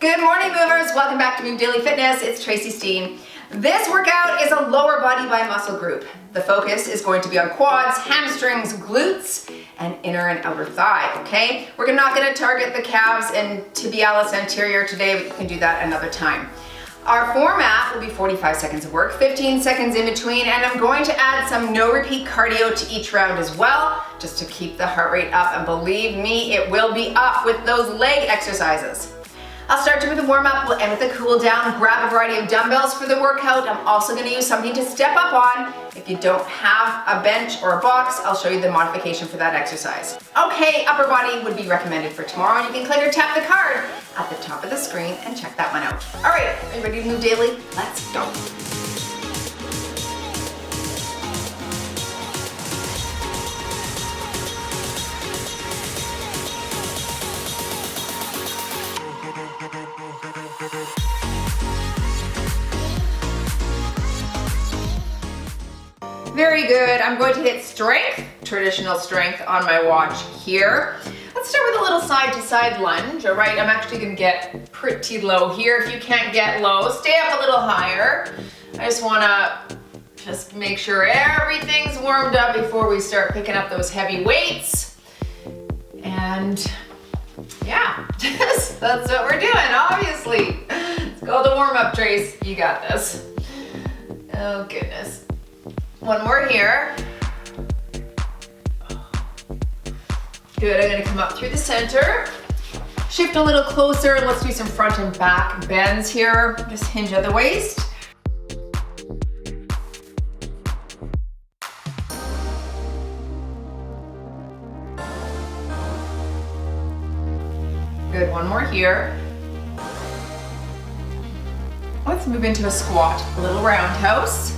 Good morning, movers. Welcome back to Move Daily Fitness. It's Tracy Steen. This workout is a lower body by muscle group. The focus is going to be on quads, hamstrings, glutes, and inner and outer thigh, okay? We're not gonna target the calves and tibialis anterior today, but you can do that another time. Our format will be 45 seconds of work, 15 seconds in between, and I'm going to add some no repeat cardio to each round as well, just to keep the heart rate up, and believe me, it will be up with those leg exercises. I'll start you with a warm-up, we'll end with a cool down, grab a variety of dumbbells for the workout. I'm also gonna use something to step up on. If you don't have a bench or a box, I'll show you the modification for that exercise. Okay, upper body would be recommended for tomorrow, and you can click or tap the card at the top of the screen and check that one out. All right, are you ready to move daily? Let's go. Very good. I'm going to hit strength, traditional strength on my watch here. Let's start with a little side to side lunge. All right, I'm actually gonna get pretty low here. If you can't get low, stay up a little higher. I just wanna make sure everything's warmed up before we start picking up those heavy weights. And yeah, that's what we're doing, obviously. It's called a warm up, Trace. You got this. Oh goodness. One more here. Good, I'm gonna come up through the center. Shift a little closer, and let's do some front and back bends here. Just hinge at the waist. Good, one more here. Let's move into a squat, a little roundhouse.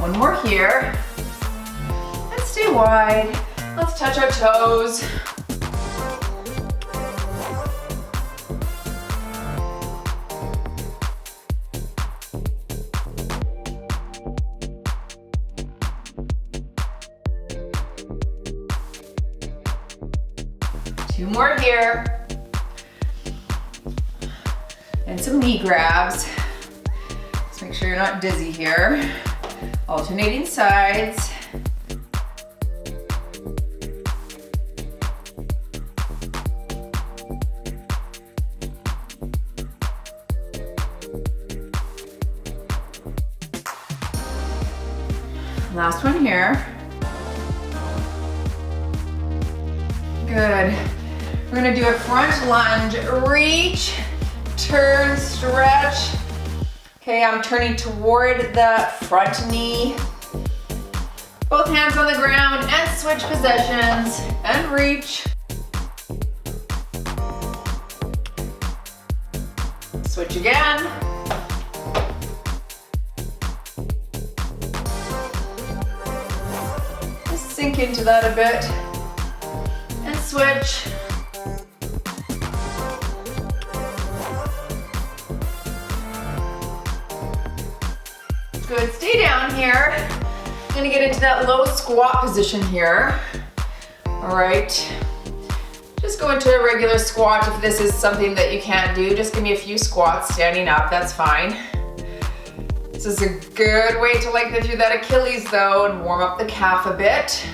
One more here, and stay wide. Let's touch our toes. Two more here, and some knee grabs. Just make sure you're not dizzy here. Alternating sides. Last one here. Good. We're gonna do a front lunge, reach, turn, stretch. Okay, I'm turning toward the front knee. Both hands on the ground and switch positions and reach. Switch again. Just sink into that a bit and switch. Good, stay down here. I'm gonna get into that low squat position here. All right, just go into a regular squat. If this is something that you can't do, just give me a few squats standing up, that's fine. This is a good way to lengthen through that Achilles though and warm up the calf a bit.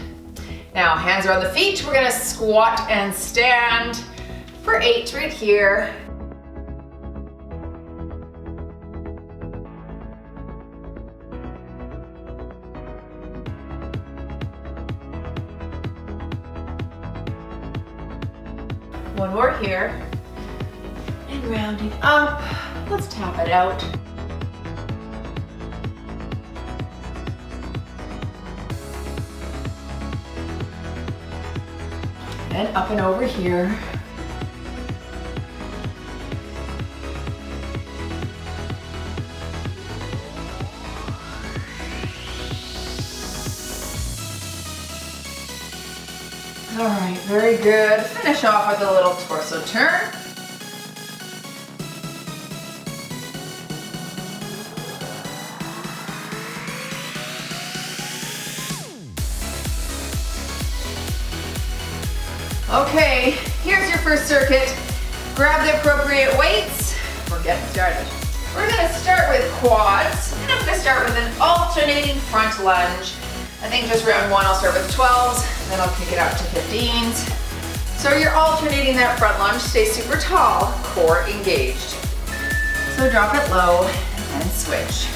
Now, hands are on the feet. We're gonna squat and stand for 8 right here. One more here, and rounding up, let's tap it out. And up and over here. All right, Very good. Finish off with a little torso turn. Okay, here's your first circuit. Grab the appropriate weights. We're getting started. We're gonna start with quads, and I'm gonna start with an alternating front lunge. I think just round one, I'll start with 12s, then I'll kick it out to 15s. So you're alternating that front lunge, stay super tall, core engaged. So drop it low and switch.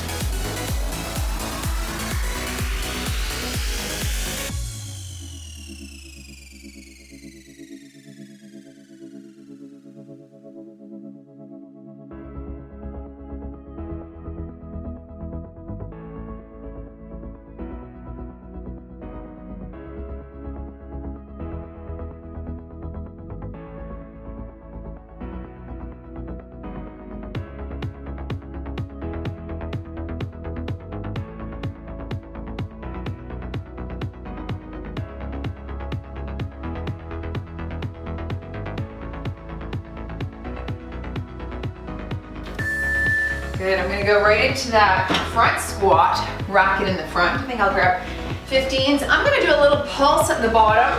Good, I'm gonna go right into that front squat, rock it in the front. I think I'll grab 15s. I'm gonna do a little pulse at the bottom.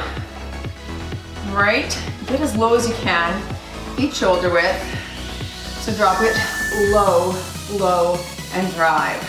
Right, get as low as you can, feet shoulder width. So drop it low, low, and drive.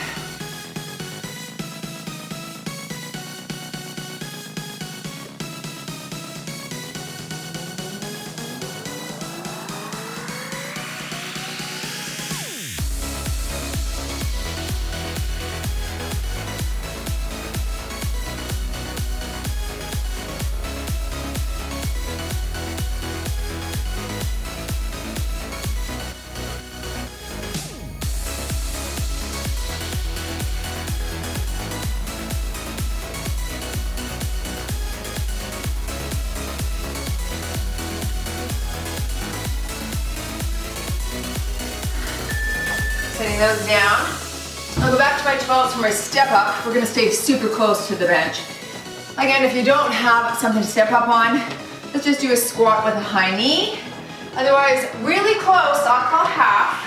Setting those down. I'll go back to my 12s for my step up. We're gonna stay super close to the bench. Again, if you don't have something to step up on, let's just do a squat with a high knee. Otherwise, really close, I'll call half.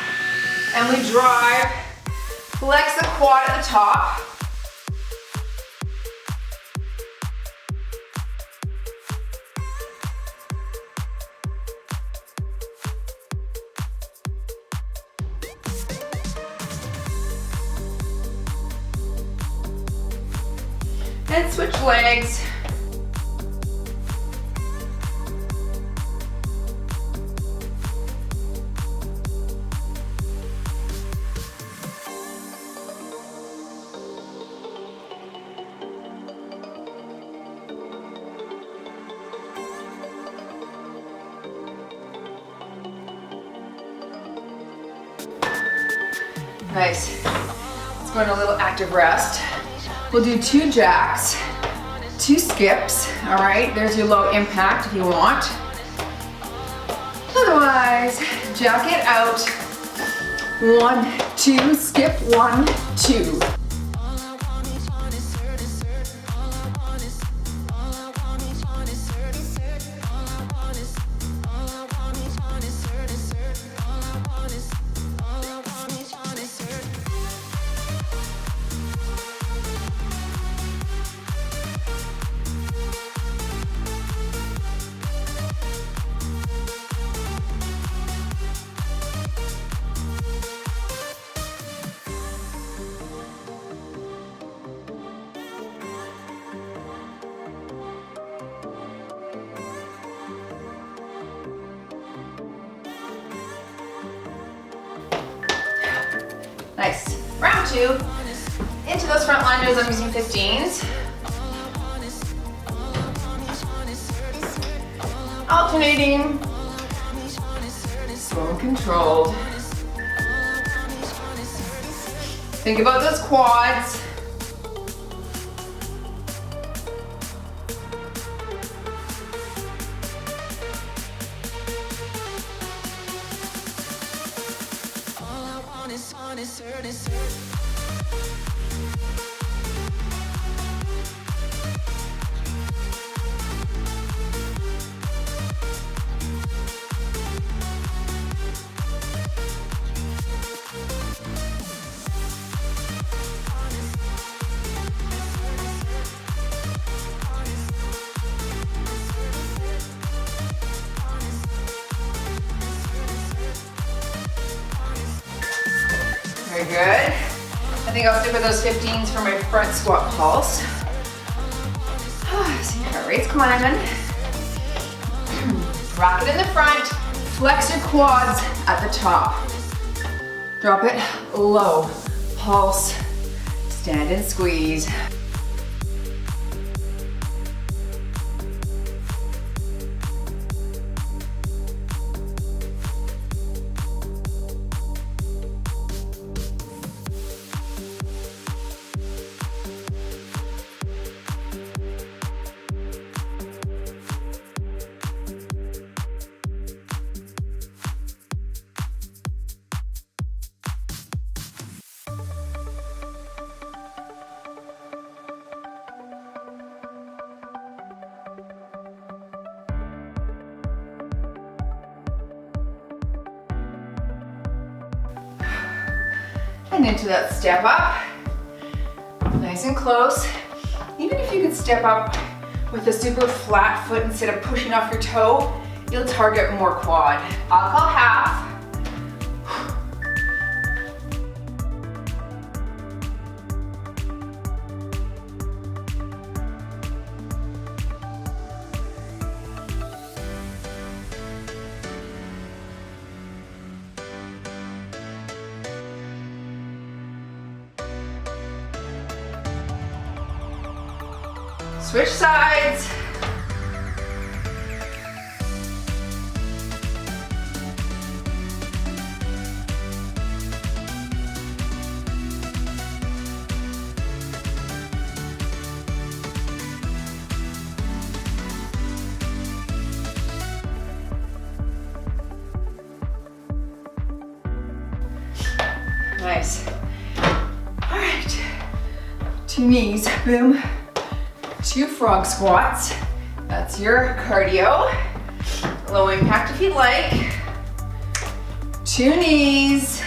And we drive, flex the quad at the top. And switch legs. Nice. Let's go into a little active rest. We'll do 2 jacks, 2 skips, all right? There's your low impact if you want. Otherwise, jack it out. 1, 2, skip, 1, 2. Nice. Round 2. Into those front lunges, I'm using 15s. Alternating. Slow and controlled. Think about those quads. good. I think I'll stick with those 15s for my front squat pulse. So your heart rate's climbing. Rock it in the front. Flex your quads at the top. Drop it low. Pulse. Stand and squeeze. And into that step up, nice and close. Even if you could step up with a super flat foot instead of pushing off your toe, you'll target more quad. I'll call half. Switch sides. Nice. All right. 2 knees, boom. 2 frog squats. That's your cardio. Low impact if you'd like. 2 knees.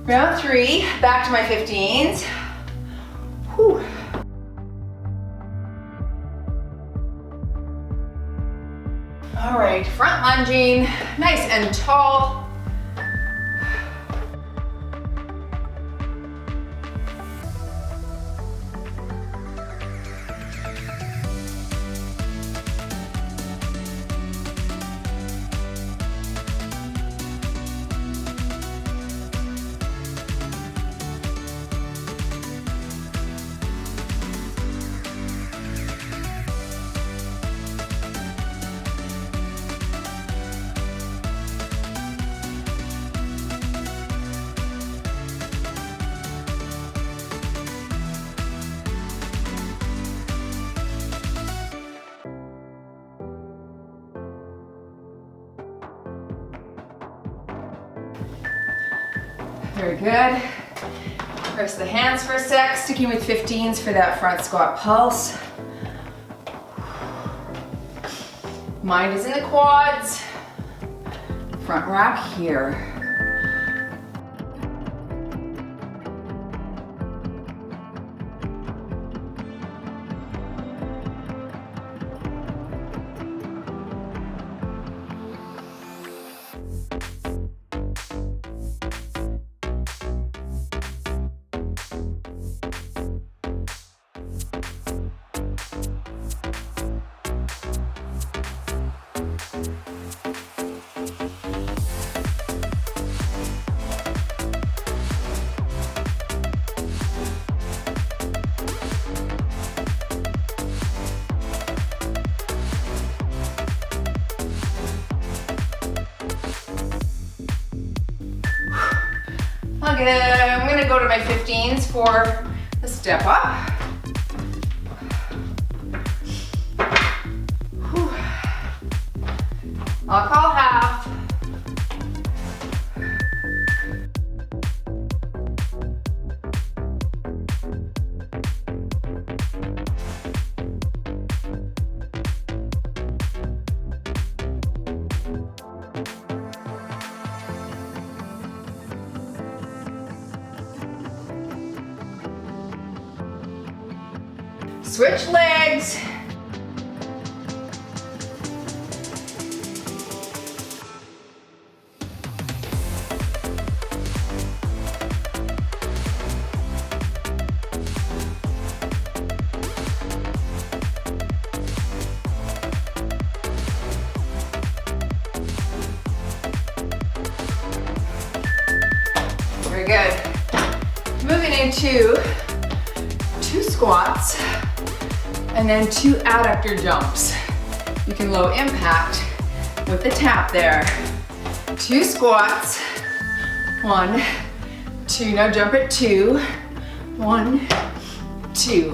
Round 3, back to my 15s. Whew. All right, front lunging, nice and tall. Very good. Press the hands for a sec, sticking with 15s for that front squat pulse. Mind is in the quads. Front rack here. I'm gonna go to my 15s for the step up. Whew. I'll call half. Switch legs. Very good. Moving into 2 squats. And then 2 adductor jumps. You can low impact with the tap there. 2 squats. 1, 2. Now jump at 2. 1, 2.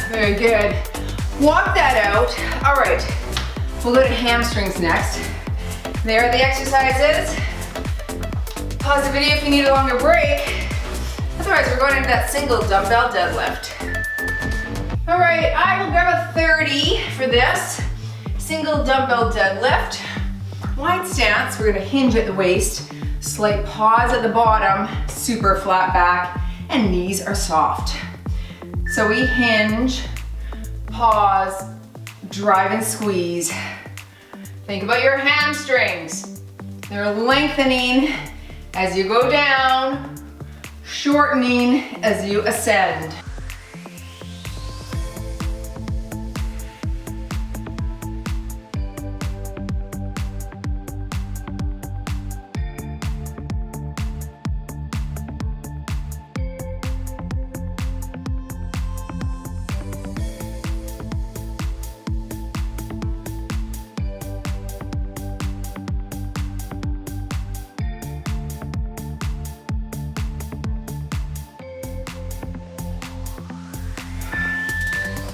Very good. Walk that out. All right, we'll go to hamstrings next. There are the exercises. Pause the video if you need a longer break. Otherwise, we're going into that single dumbbell deadlift. All right, I will grab a 30 for this. Single dumbbell deadlift. Wide stance, we're gonna hinge at the waist. Slight pause at the bottom, super flat back, and knees are soft. So we hinge, pause, drive and squeeze. Think about your hamstrings. They're lengthening as you go down, shortening as you ascend.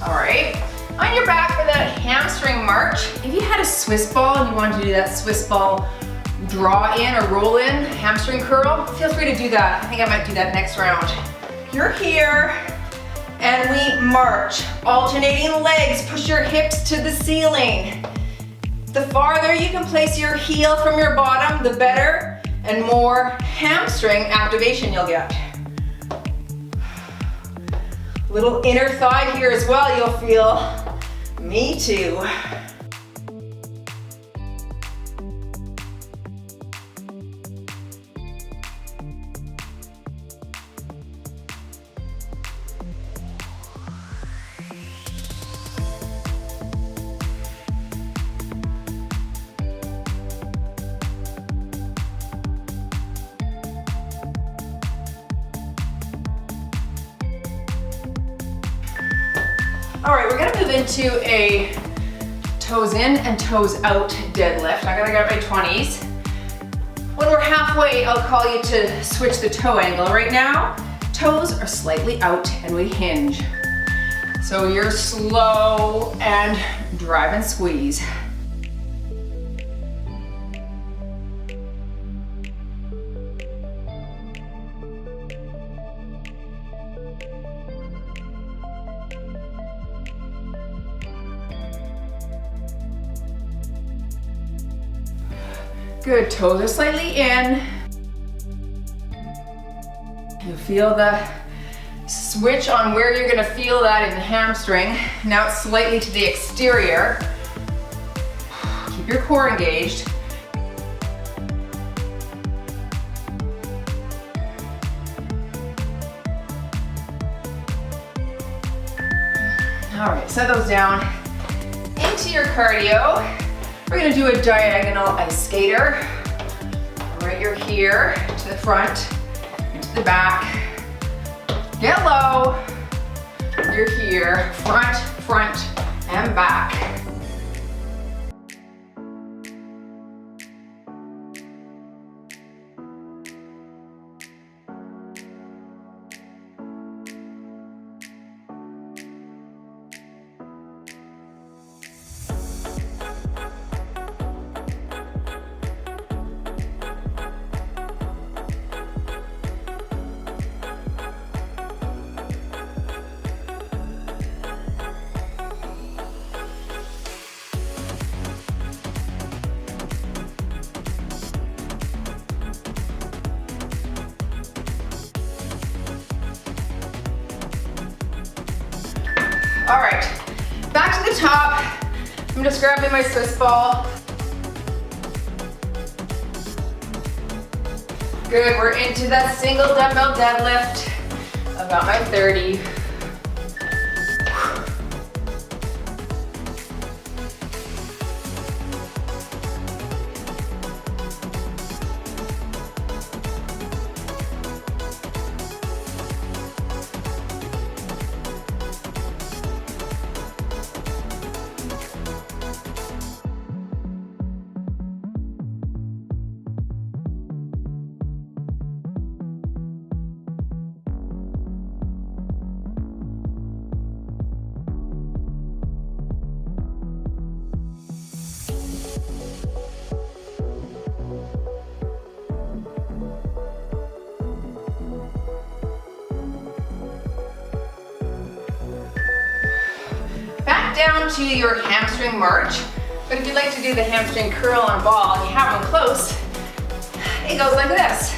All right, on your back for that hamstring march. If you had a Swiss ball and you wanted to do that Swiss ball draw in or roll in, hamstring curl, feel free to do that. I think I might do that next round. You're here and we march. Alternating legs, push your hips to the ceiling. The farther you can place your heel from your bottom, the better and more hamstring activation you'll get. Little inner thigh here as well, you'll feel. Me too. All right, we're gonna move into a toes in and toes out deadlift. I'm gonna grab my 20s. When we're halfway, I'll call you to switch the toe angle. Right now, toes are slightly out and we hinge. So you're slow and drive and squeeze. Good, toes are slightly in. You feel the Switch on where you're gonna feel that in the hamstring. Now it's slightly to the exterior. Keep your core engaged. All right, set those down into your cardio. We're gonna do a diagonal ice skater. Right, you're here to the front, into the back. Get low. You're here, front, and back. All right, back to the top. I'm just grabbing my Swiss ball. Good, we're into that single dumbbell deadlift. I've got my 30. Down to your hamstring march. But if you'd like to do the hamstring curl on a ball and you have one close, it goes like this.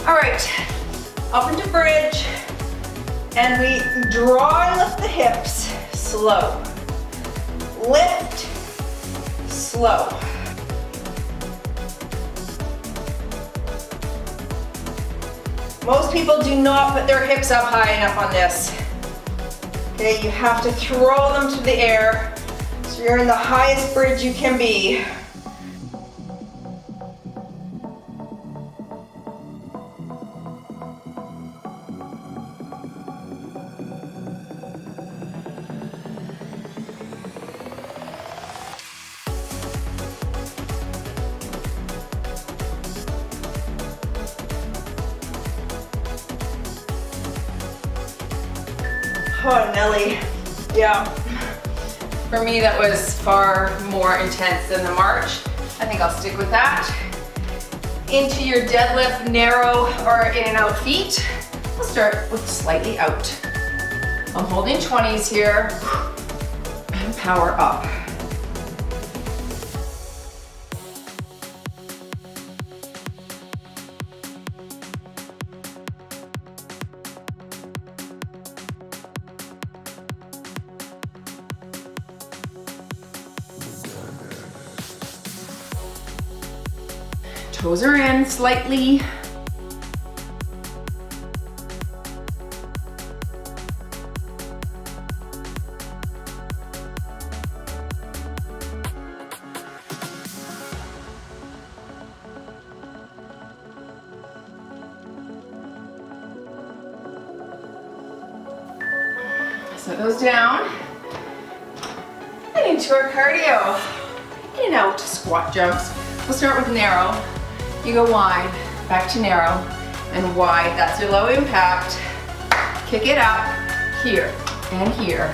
All right, up into bridge, and we draw and lift the hips, slow. Lift, slow. Most people do not put their hips up high enough on this. Okay, you have to throw them to the air so you're in the highest bridge you can be. Oh, Nelly. Yeah. For me, that was far more intense than the march. I think I'll stick with that. Into your deadlift, narrow or in and out feet. We'll start with slightly out. I'm holding 20s here and power up. Toes are in slightly. Set those down. And into our cardio. In and out squat jumps. We'll start with narrow. You go wide, back to narrow, and wide. That's your low impact. Kick it up, here, and here.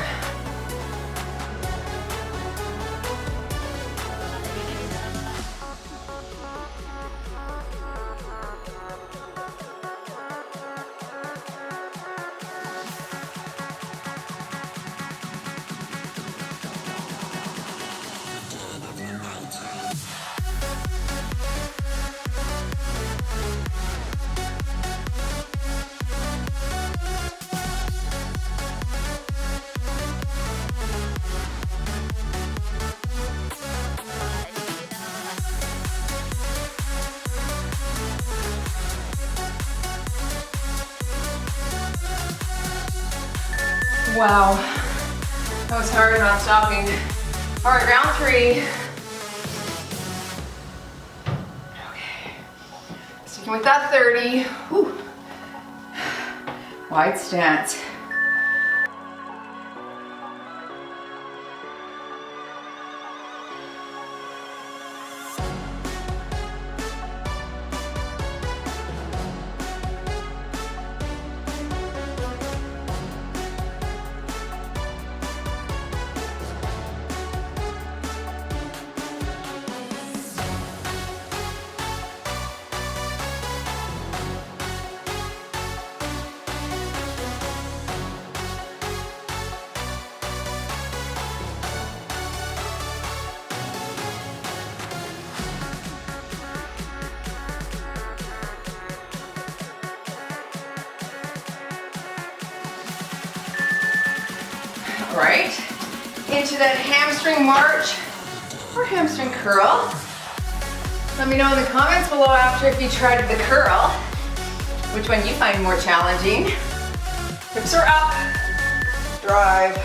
Wow, that was hard, not stopping. All right, round 3. Okay, sticking with that 30. Whew. Wide stance. Right, into that hamstring march or hamstring curl. Let me know in the comments below after if you tried the curl, which one you find more challenging. Hips are up, drive.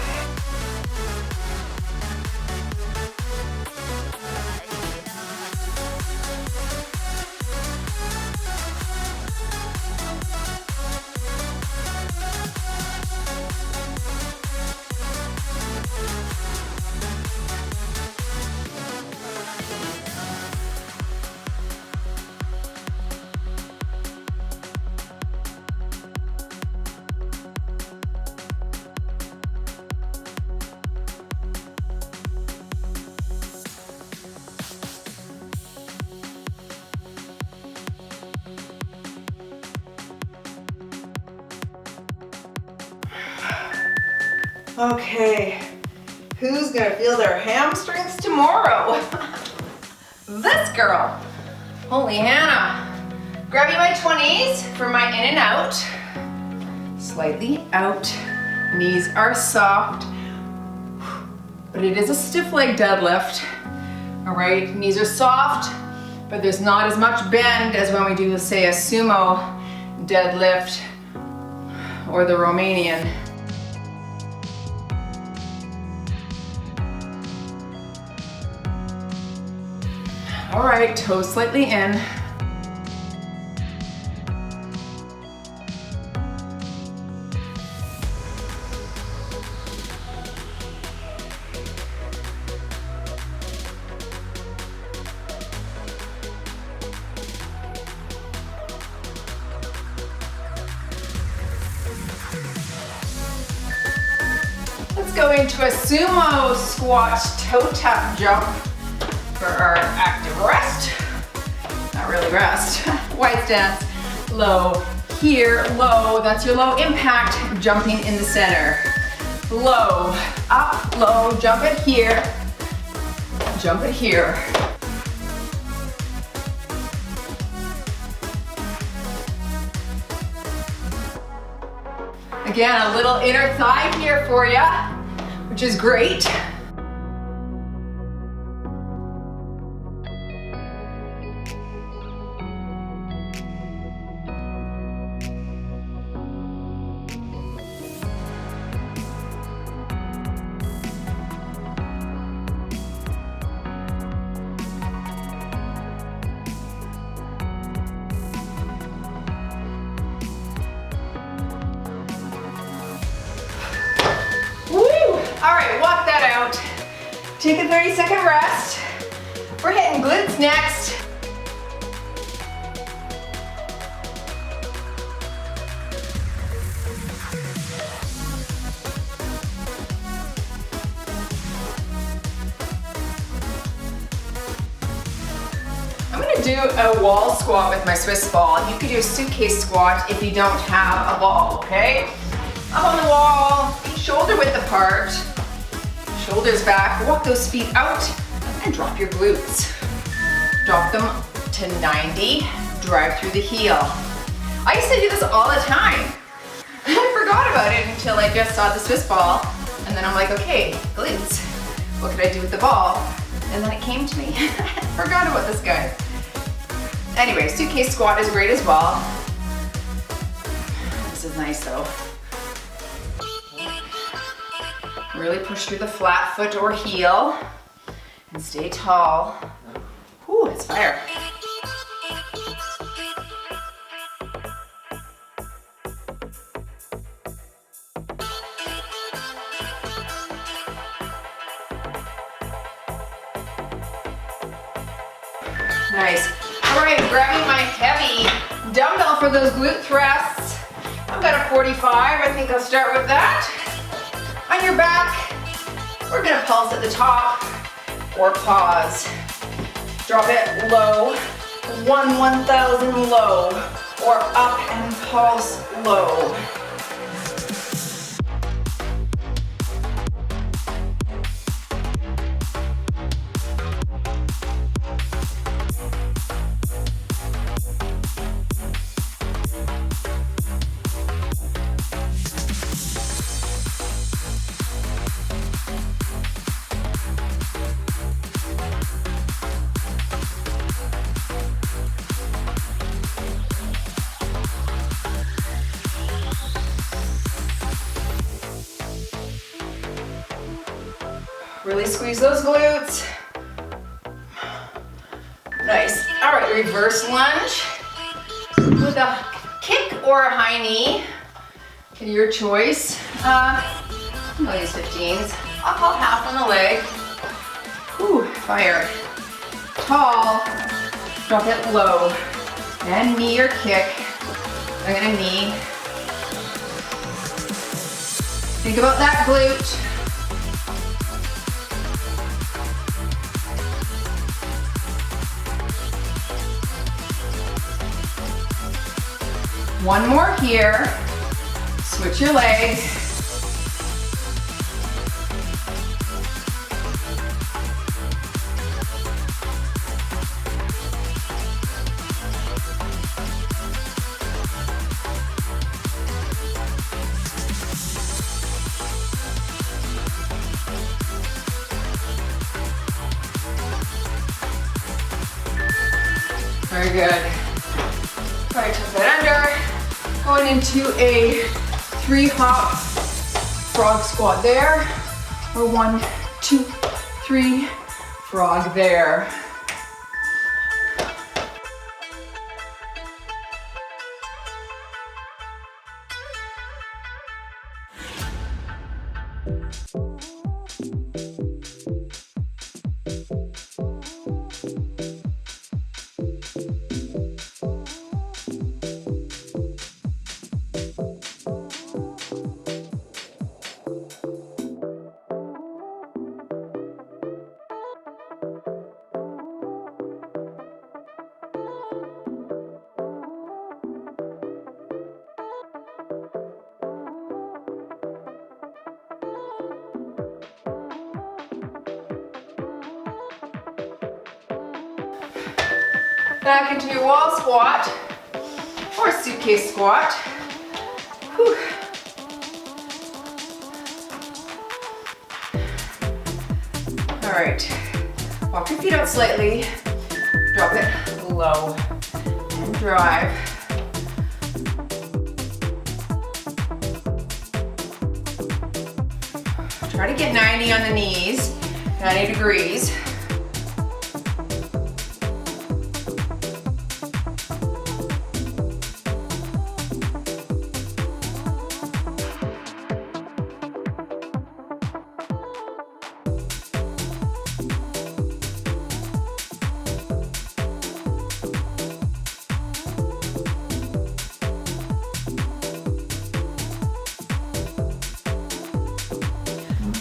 Okay, who's gonna feel their hamstrings tomorrow? This girl. Holy Hannah. Grabbing my 20s for my in and out. Slightly out. Knees are soft, but it is a stiff leg deadlift. All right, knees are soft, but there's not as much bend as when we do, say, a sumo deadlift or the Romanian. All right, toes slightly in. Let's go into a sumo squat toe tap jump for our active rest. Not really rest. Wide stance, low, here, low. That's your low impact, jumping in the center. Low, up, low, jump it here, jump it here. Again, a little inner thigh here for you, which is great. Take a 30-second rest. We're hitting glutes next. I'm gonna do a wall squat with my Swiss ball. You could do a suitcase squat if you don't have a ball, okay? Up on the wall, feet shoulder width apart. Shoulders back, walk those feet out, and drop your glutes. Drop them to 90, drive through the heel. I used to do this all the time. I forgot about it until I just saw the Swiss ball, and then I'm like, okay, glutes. What could I do with the ball? And then it came to me. I forgot about this guy. Anyway, suitcase squat is great as well. This is nice though. Really push through the flat foot or heel and stay tall. Ooh, it's fire. Nice. All right, grabbing my heavy dumbbell for those glute thrusts. I've got a 45. I think I'll start with that. On your back, we're gonna pulse at the top or pause. Drop it low, 1,000 low, or up and pulse low. Really squeeze those glutes. Nice. All right, reverse lunge with a kick or a high knee. Your choice. I'll use 15s. I'll call half on the leg. Ooh, fire. Tall, drop it low. And knee or kick. I'm gonna knee. Think about that glute. One more here. Switch your leg. Very good. All right, tuck that under. Going into a 3-hop frog squat there, or 1, 2, 3, frog there. Back into your wall squat or suitcase squat. Whew. All right, walk your feet out slightly, drop it low, and drive. Try to get 90 on the knees, 90 degrees.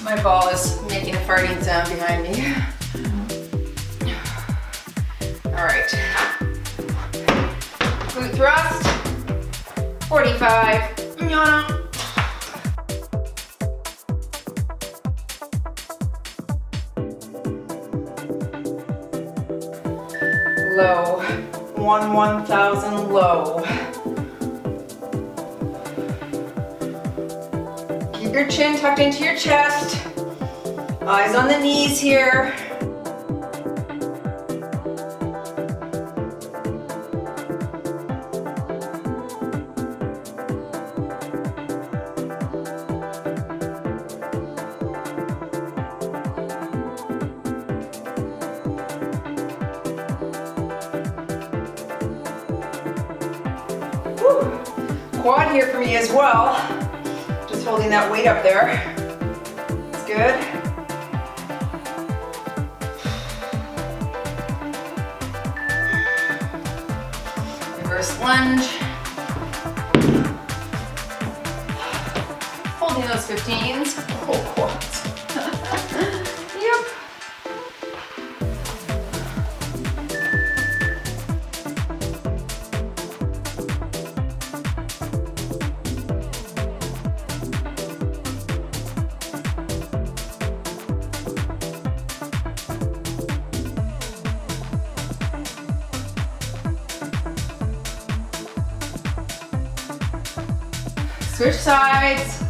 My ball is making a farting sound behind me. All right. Glute thrust, 45. Low, 1,000 low. Keep your chin tucked into your chest. Eyes on the knees here. Whew. Quad here for me as well. Just holding that weight up there. That's good. Reverse lunge. Holding those 15s. Oh, quads. Yep. Switch sides.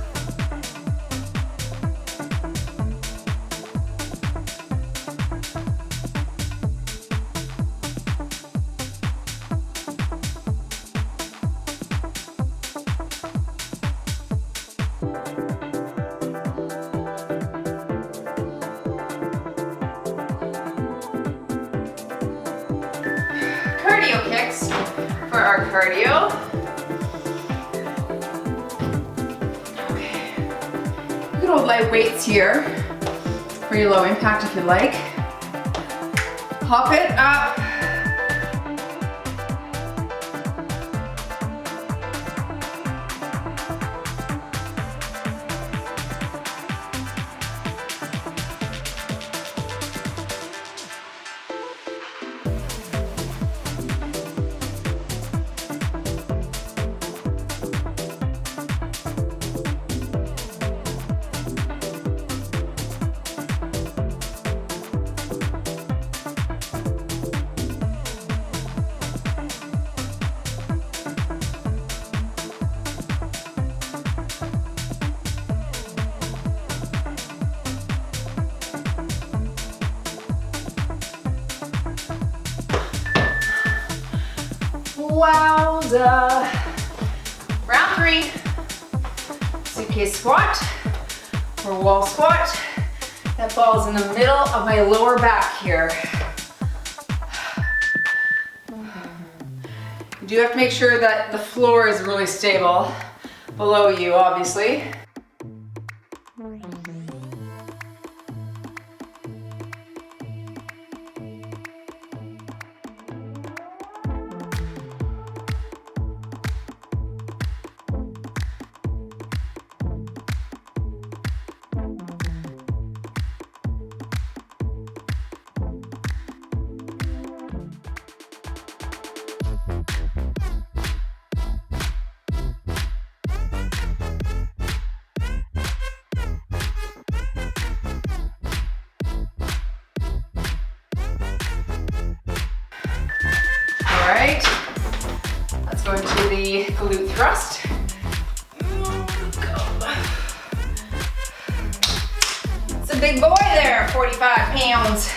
Cardio kicks for our cardio. You can hold light weights here for your low impact if you like. Hop it up. Wowza. Round 3. Suitcase squat or wall squat. That ball's in the middle of my lower back here. You do have to make sure that the floor is really stable below you, obviously. All right, let's go into the glute thrust. It's a big boy there, 45 pounds.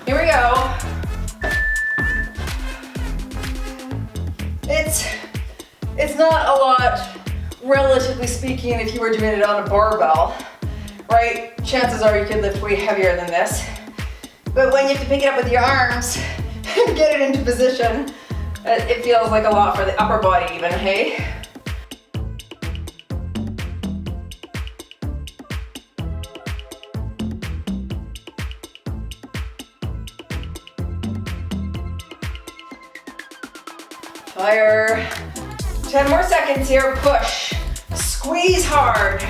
Here we go. It's not a lot, relatively speaking, if you were doing it on a barbell, right? Chances are you could lift way heavier than this. But when you have to pick it up with your arms and get it into position, it feels like a lot for the upper body even, hey? Fire. 10 more seconds here, push. Squeeze hard.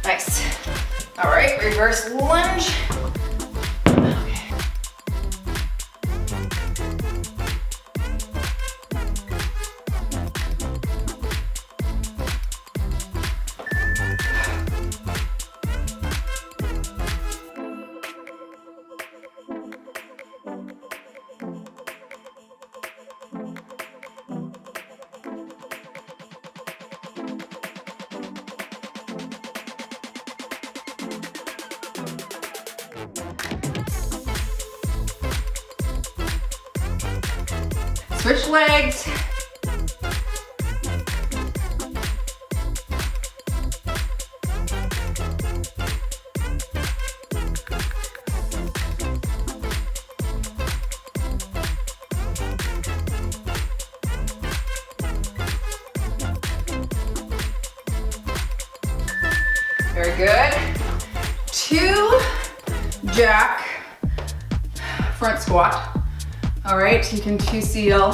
Nice. All right, reverse lunge. Switch legs. Very good. 2 jack front squat. All right, you can 2 seal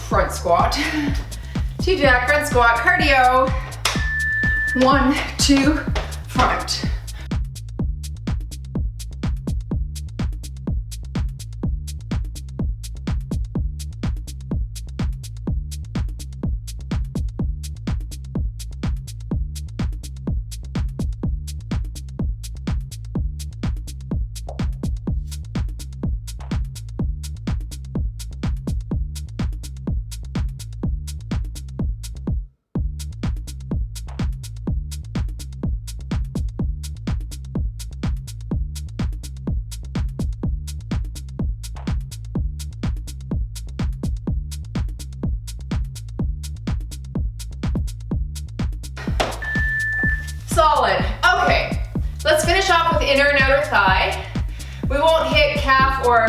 front squat. 2 jack front squat, cardio. 1, 2, front. Solid. Okay, let's finish off with inner and outer thigh. We won't hit calf or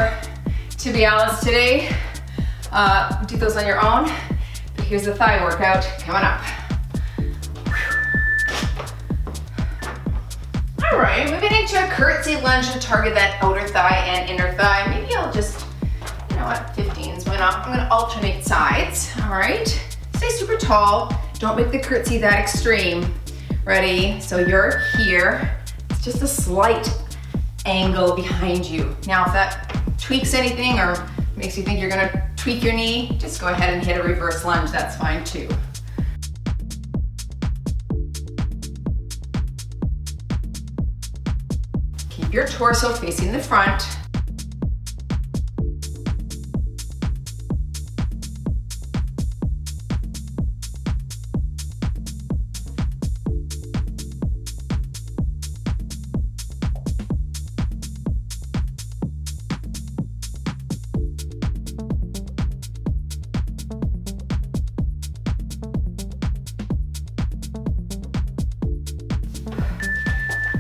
tibialis today. Do those on your own. But here's the thigh workout coming up. All right, moving into a curtsy lunge to target that outer thigh and inner thigh. Maybe I'll just, you know what, 15s, why not? I'm gonna alternate sides, all right? Stay super tall. Don't make the curtsy that extreme. Ready? So you're here. It's just a slight angle behind you. Now, if that tweaks anything or makes you think you're gonna tweak your knee, just go ahead and hit a reverse lunge. That's fine too. Keep your torso facing the front.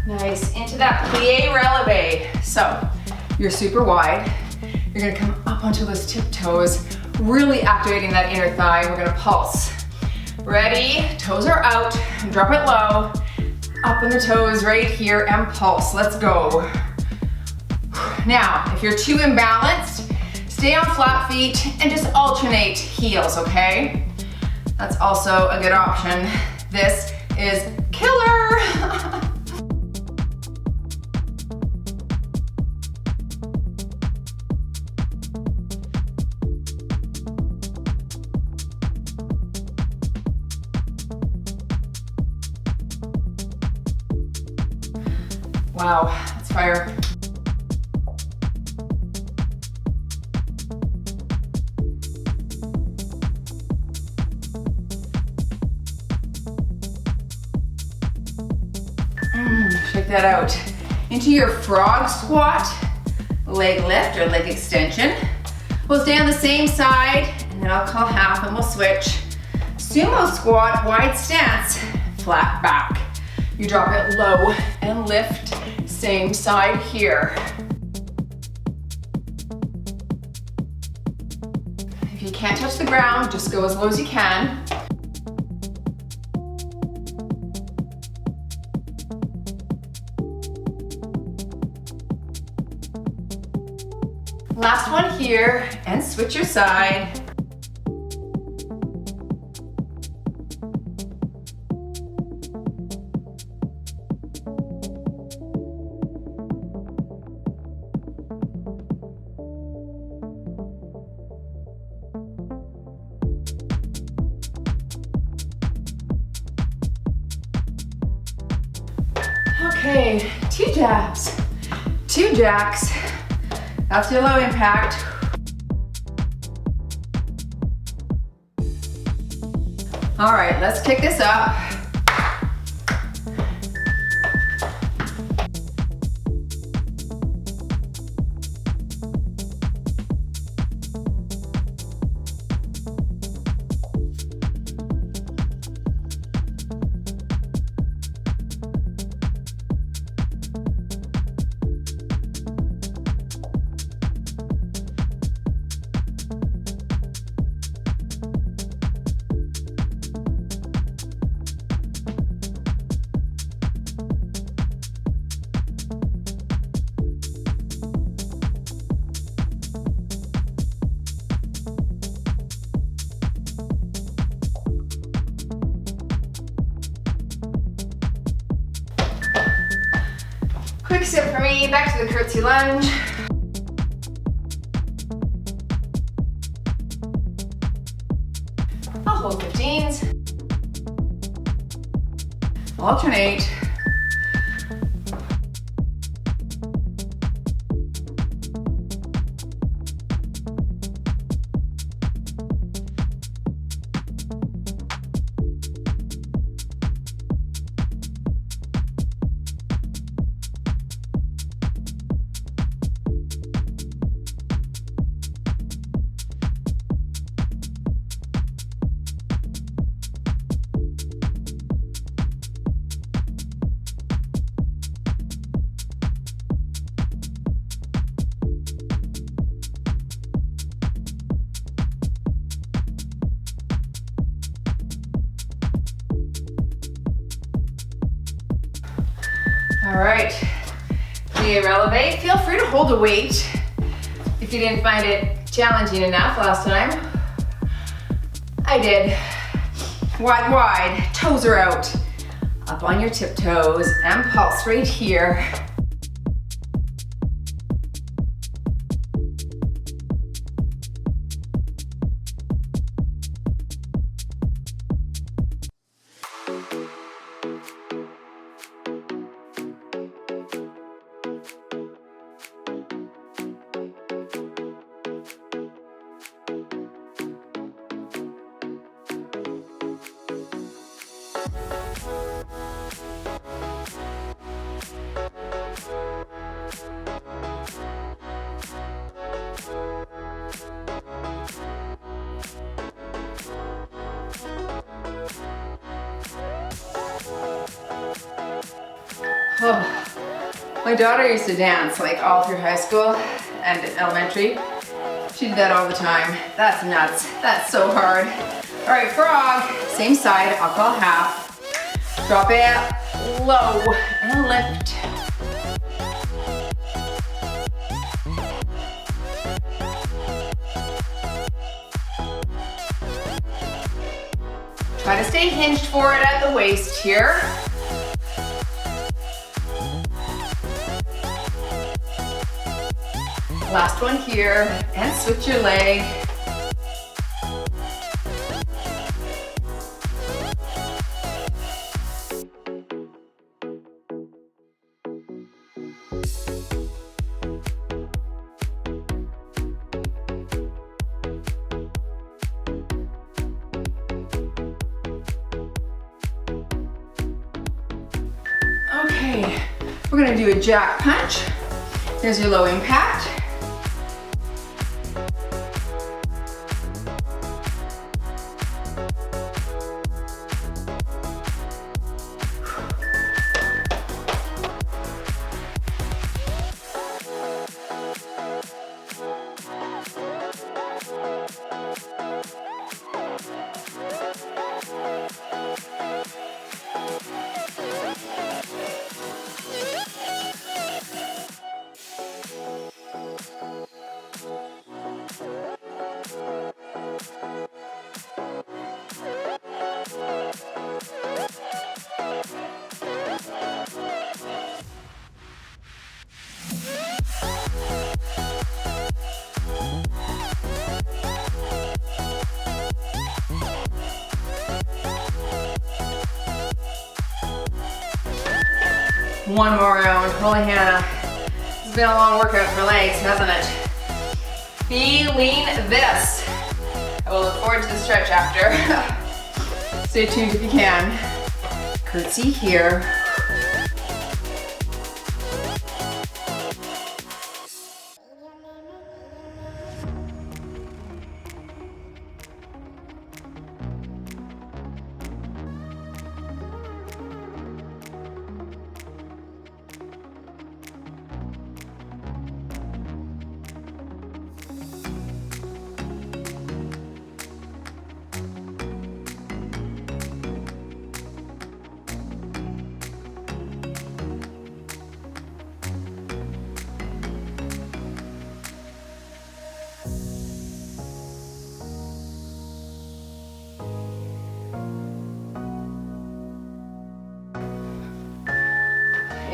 Nice, into that plie releve. So, you're super wide. You're gonna come up onto those tiptoes, really activating that inner thigh. We're gonna pulse. Ready? Toes are out, drop it low. Up on the toes right here and pulse. Let's go. Now, if you're too imbalanced, stay on flat feet and just alternate heels, okay? That's also a good option. This is killer. Wow, that's fire. Check that out. Into your frog squat, leg lift or leg extension. We'll stay on the same side and then I'll call half and we'll switch. Sumo squat, wide stance, flat back. You drop it low and lift, same side here. If you can't touch the ground, just go as low as you can. Last one here, and switch your side. Okay, 2 jabs, 2 jacks. That's your low impact. All right, let's kick this up. Quick sit for me, back to the curtsy lunge. I'll hold 15s. Alternate. All right, plie releve. Feel free to hold a weight if you didn't find it challenging enough last time. I did. Wide, wide, toes are out. Up on your tiptoes and pulse right here. Oh, my daughter used to dance like all through high school and elementary. She did that all the time. That's nuts. That's so hard. All right, frog. Same side. I'll call half. Drop it low and lift. Try to stay hinged forward at the waist here. Last one here, and switch your leg. Okay, we're gonna do a jack punch. There's your low impact. One more round. Holy Hannah. It's been a long workout for legs, hasn't it? Feeling this. I will look forward to the stretch after. Stay tuned if you can. Curtsy here.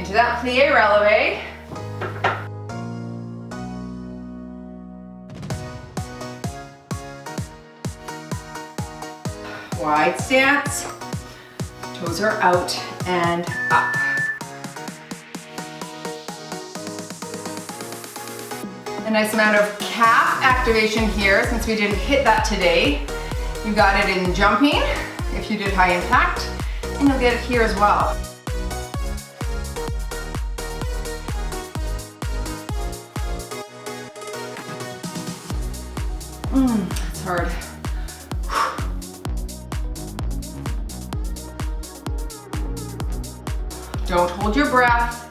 into that plie releve. Wide stance, toes are out and up. A nice amount of calf activation here since we didn't hit that today. You got it in jumping if you did high impact, and you'll get it here as well. That's hard. Don't hold your breath.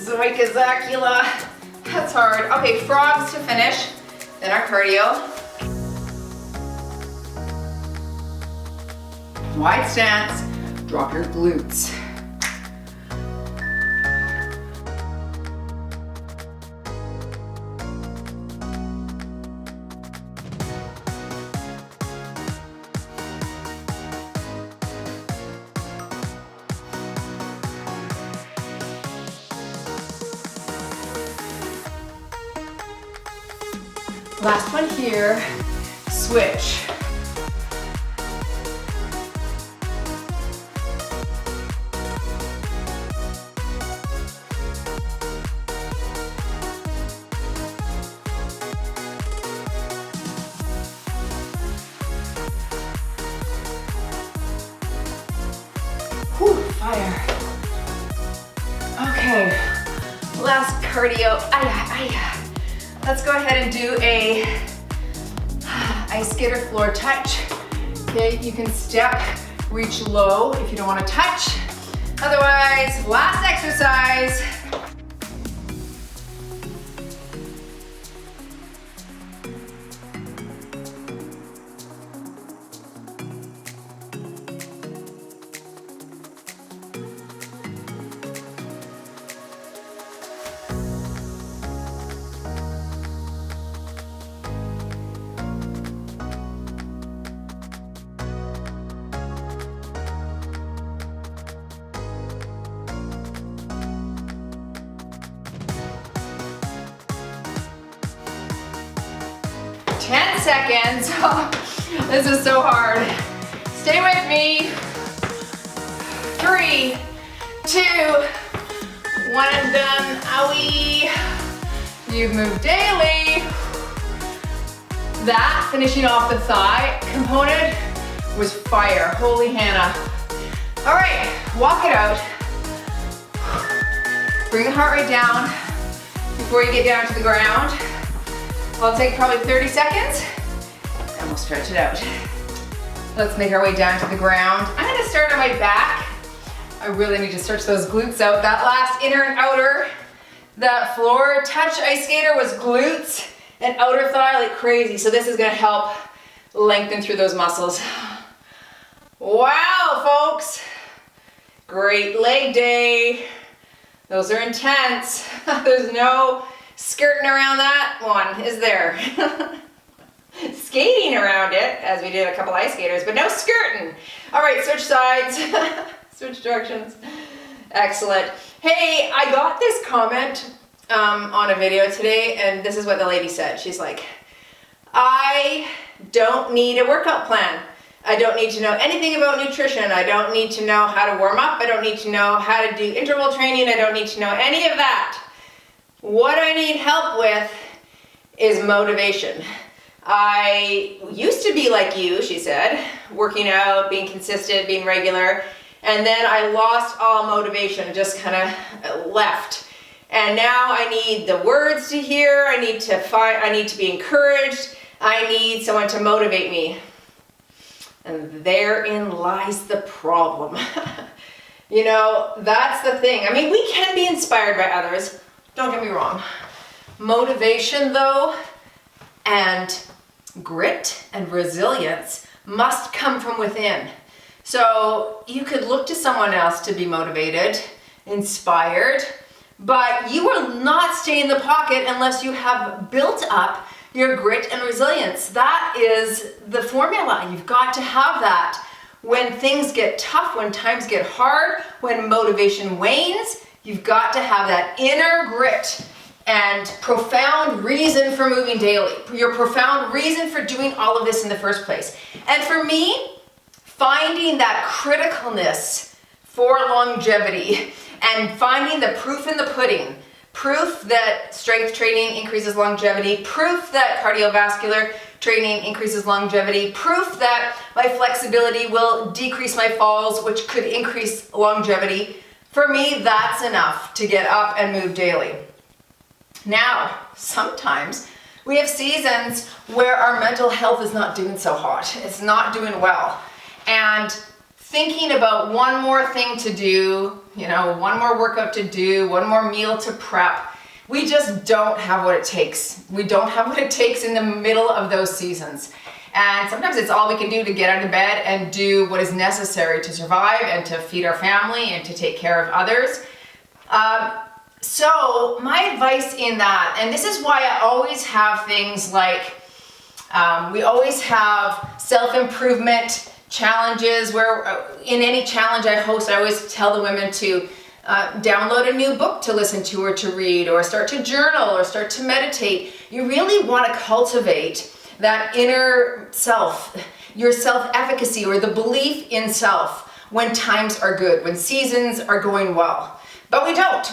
Zoicozacula. That's hard. Okay, frogs to finish, then our cardio. Wide stance, drop your glutes. Last one here, switch. Whew, fire. Okay, last cardio. Let's go ahead and do a ice skater floor touch. Okay, you can step, reach low if you don't want to touch. Otherwise, last exercise. Seconds. Oh, this is so hard. Stay with me. 3, 2, 1 and done. Owie. You've moved daily. That finishing off the thigh component was fire. Holy Hannah. All right, walk it out. Bring the heart rate down before you get down to the ground. I'll take probably 30 seconds and we'll stretch it out. Let's make our way down to the ground. I'm gonna start on my back. I really need to stretch those glutes out. That last inner and outer, that floor touch ice skater was glutes and outer thigh like crazy. So this is gonna help lengthen through those muscles. Wow, folks. Great leg day. Those are intense. There's no skirting around that one, is there? Skating around it, as we did a couple ice skaters, but no skirting. All right, switch sides, switch directions. Excellent. Hey, I got this comment on a video today, and this is what the lady said. She's like, I don't need a workout plan. I don't need to know anything about nutrition. I don't need to know how to warm up. I don't need to know how to do interval training. I don't need to know any of that. What I need help with is motivation. I used to be like you, she said, working out, being consistent, being regular, and then I lost all motivation, just kind of left. And now I need the words to hear, I need to be encouraged, I need someone to motivate me. And therein lies the problem. You know, that's the thing. I mean, we can be inspired by others. Don't get me wrong. Motivation, though, and grit and resilience must come from within. So you could look to someone else to be motivated, inspired, but you will not stay in the pocket unless you have built up your grit and resilience. That is the formula. You've got to have that. When things get tough, when times get hard, when motivation wanes, you've got to have that inner grit and profound reason for moving daily, your profound reason for doing all of this in the first place. And for me, finding that criticalness for longevity and finding the proof in the pudding, proof that strength training increases longevity, proof that cardiovascular training increases longevity, proof that my flexibility will decrease my falls, which could increase longevity. For me, that's enough to get up and move daily. Now, sometimes we have seasons where our mental health is not doing so hot. It's not doing well. And thinking about one more thing to do, one more workout to do, one more meal to prep, we just don't have what it takes. We don't have what it takes in the middle of those seasons. And sometimes it's all we can do to get out of bed and do what is necessary to survive and to feed our family and to take care of others. So my advice in that, and this is why I always have things like, we always have self-improvement challenges where in any challenge I host, I always tell the women to download a new book to listen to or to read, or start to journal or start to meditate. You really want to cultivate that inner self, your self-efficacy or the belief in self when times are good, when seasons are going well. But we don't.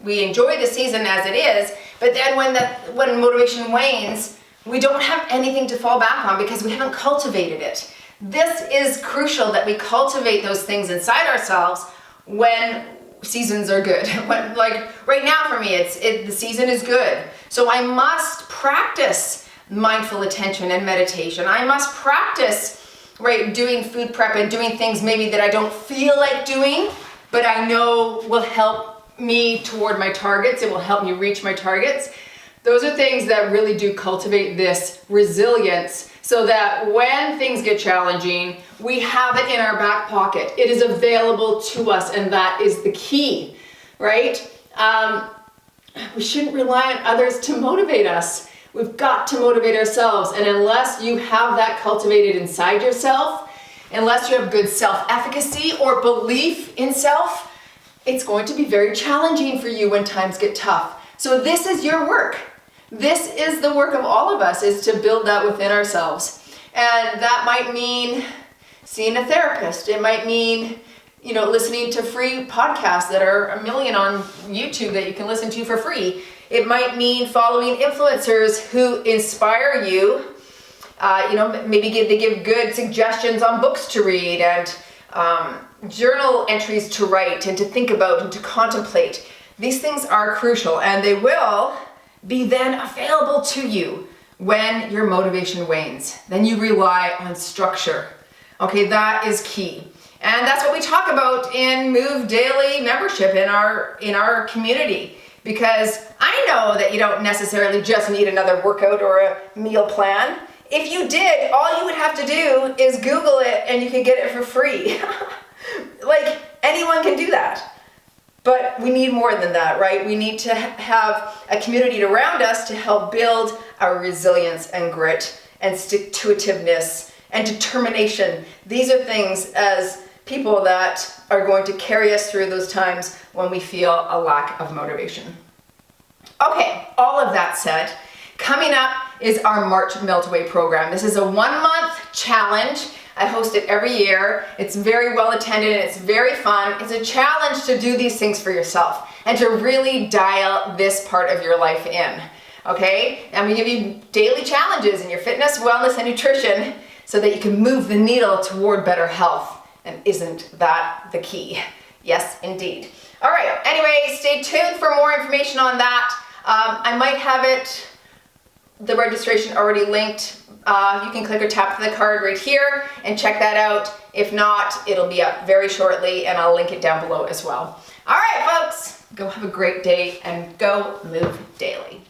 We enjoy the season as it is, but then when motivation wanes, we don't have anything to fall back on because we haven't cultivated it. This is crucial that we cultivate those things inside ourselves when seasons are good. Like right now for me, the season is good. So I must practice mindful attention and meditation. I must practice, doing food prep and doing things maybe that I don't feel like doing, but I know will help me toward my targets. It will help me reach my targets. Those are things that really do cultivate this resilience so that when things get challenging, we have it in our back pocket. It is available to us, and that is the key, right? We shouldn't rely on others to motivate us. We've got to motivate ourselves, and unless you have that cultivated inside yourself, unless you have good self-efficacy or belief in self, it's going to be very challenging for you when times get tough. So this is your work. This is the work of all of us, is to build that within ourselves. And that might mean seeing a therapist. It might mean, listening to free podcasts that are a million on YouTube that you can listen to for free. It might mean following influencers who inspire you. Maybe they give good suggestions on books to read and journal entries to write and to think about and to contemplate. These things are crucial, and they will be then available to you when your motivation wanes. Then you rely on structure. Okay, that is key. And that's what we talk about in Move Daily membership in our community. Because I know that you don't necessarily just need another workout or a meal plan. If you did, all you would have to do is Google it and you can get it for free. Like, anyone can do that. But we need more than that, right? We need to have a community around us to help build our resilience and grit and stick-to-itiveness and determination. These are things as people that are going to carry us through those times when we feel a lack of motivation. Okay, all of that said, coming up is our March Melt Away program. This is a 1-month challenge. I host it every year. It's very well attended and it's very fun. It's a challenge to do these things for yourself and to really dial this part of your life in. Okay? And we give you daily challenges in your fitness, wellness, and nutrition so that you can move the needle toward better health. And isn't that the key? Yes, indeed. All right. Anyway, stay tuned for more information on that. I might have the registration already linked. You can click or tap the card right here and check that out. If not, it'll be up very shortly and I'll link it down below as well. All right, folks, go have a great day and go move daily.